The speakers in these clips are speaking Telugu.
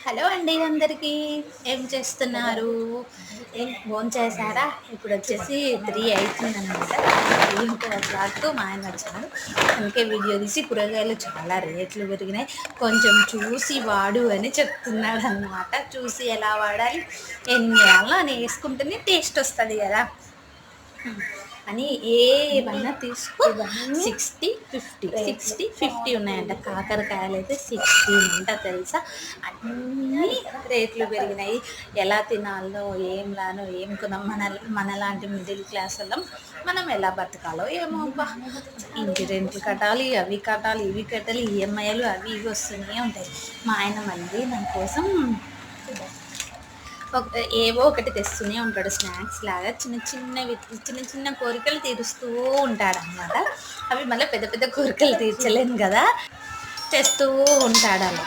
హలో అండి అందరికీ. ఏం చేస్తున్నారు? భోంచేసారా? ఇప్పుడొచ్చేసి 3 అయితుందనమాట. 3:00కు మా ఆయన వచ్చాడు. అందుకే వీడియో తీసి కూరగాయలు చాలా రేట్లు పెరిగినాయి. కొంచెం చూసి వాడు అని చెప్తున్నాడనమాట. చూసి ఎలా వాడాలి, ఎన్నేయాలో అని యేసుకుంటేనే టేస్ట్ వస్తది గదా! అని ఏవన్నా తీసుకో 60, 50, 60, 50 ఉన్నాయంట. కాకరకాయలైతే 16 అంట తెలుసా? అన్నీ రేట్లు పెరిగినాయి. ఎలా తినాలో, ఏం లానో, ఏం కొనం మనలాంటి మిడిల్ క్లాసోళ్ళం మనం ఎలా బతకాలో ఏమో అబ్బా! ఇంటి రెంట్లు కట్టాలి, అవి కట్టాలి, ఇవి కట్టాలి, ఈఎంఐలు అవి ఇవి వస్తూనే ఉంటాయి. మా ఆయన మళ్ళీ నా కోసం ఏవో ఒకటి తెస్తూనే ఉంటాడు. స్నాక్స్ లాగా చిన్న చిన్న కోరికలు తీరుస్తూ ఉంటాడనమాట. అవి మళ్ళీ పెద్ద పెద్ద కోరికలు తీర్చలేను కదా, తెస్తూ ఉంటాడలా.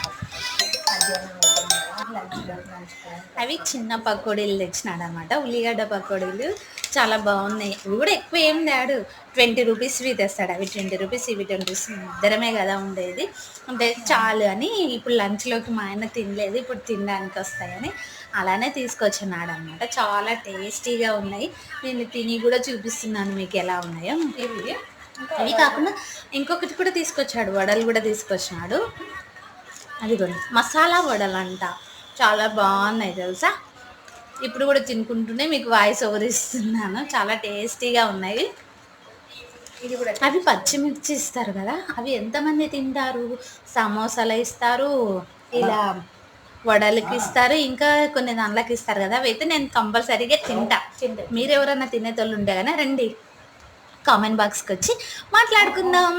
అవి చిన్న పకోడీలు తెచ్చినాడనమాట. ఉల్లిగడ్డ పకోడీలు చాలా బాగున్నాయి. అవి కూడా ఎక్కువ ఏం తేడు, 20 రూపీస్వి తెస్తాడు. అవి 20 రూపీస్, ఇవి 20 రూపీస్. ఇద్దరమే కదా ఉండేది, అంటే చాలు అని. ఇప్పుడు లంచ్లోకి మా ఆయన తినలేదు, ఇప్పుడు తినడానికి వస్తాయని అలానే తీసుకొచ్చినాడు అనమాట. చాలా టేస్టీగా ఉన్నాయి. నేను తిని కూడా చూపిస్తున్నాను మీకు ఎలా ఉన్నాయో. ఇవి కాకుండా ఇంకొకటి కూడా తీసుకొచ్చాడు, వడలు కూడా తీసుకొచ్చినాడు. అదిగోండి మసాలా వడలంట, చాలా బాగున్నాయి తెలుసా. ఇప్పుడు కూడా తినుకుంటూనే మీకు వాయిస్ ఓవర్ ఇస్తున్నాను. చాలా టేస్టీగా ఉన్నాయి. అవి పచ్చిమిర్చి ఇస్తారు కదా, అవి ఎంతమంది తింటారు? సమోసాలు ఇస్తారు, ఇలా వడలకి ఇస్తారు, ఇంకా కొన్ని దాంట్లోకి ఇస్తారు కదా. అవైతే నేను కంపల్సరీగా తింటా. మీరు ఎవరైనా తినేతోళ్ళు ఉంటే కానీ రండి, కామెంట్ బాక్స్కి వచ్చి మాట్లాడుకుందాం.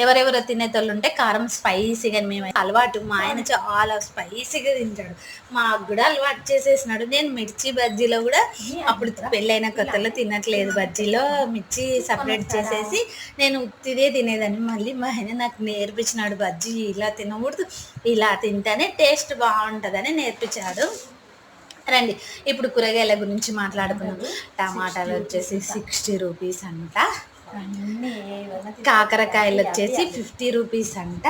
ఎవరెవరో తినేతోళ్ళు ఉంటే. కారం స్పైసీగా మేము అలవాటు, మా ఆయన చాలా స్పైసీగా తింటాడు. మాకు కూడా అలవాటు చేసేసినాడు. నేను మిర్చి బజ్జీలో కూడా అప్పుడు పెళ్ళైన కొత్తలో తినట్లేదు, బజ్జీలో మిర్చి సపరేట్ చేసేసి నేను ఉత్తిదే తినేదాన్ని. మళ్ళీ మా ఆయన నాకు నేర్పించినాడు, బజ్జీ ఇలా తినకూడదు, ఇలా తింటేనే టేస్ట్ బాగుంటుందని నేర్పించాడు. రండి ఇప్పుడు కూరగాయల గురించి మాట్లాడుకుందాం. టమాటాలు వచ్చేసి 60 రూపీస్ అంట, కాకరకాయలు వచ్చేసి 50 రూపీస్ అంట,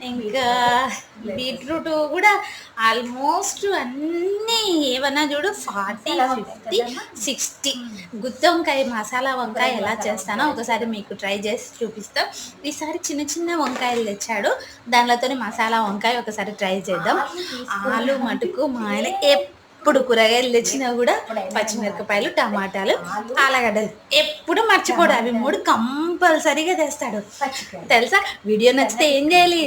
ఇంకా బీట్రూట్ కూడా ఆల్మోస్ట్ అన్నీ ఏమన్నా చూడు 40, 50, 60. గుత్తి వంకాయ, మసాలా వంకాయ ఎలా చేస్తానో ఒకసారి మీకు ట్రై చేసి చూపిస్తాం. ఈసారి చిన్న చిన్న వంకాయలు తెచ్చాడు, దానిలతో మసాలా వంకాయ ఒకసారి ట్రై చేద్దాం. ఆలు మటుకు మా ఆయన ఎప్పుడు కూరగాయలు తెచ్చినా కూడా పచ్చిమిరపకాయలు, టమాటాలు, ఆలుగడ్డలు ఎప్పుడు మర్చిపోడు. అవి 3 కంపల్సరీగా తెస్తాడు తెలుసా. వీడియో నచ్చితే ఏం చేయాలి?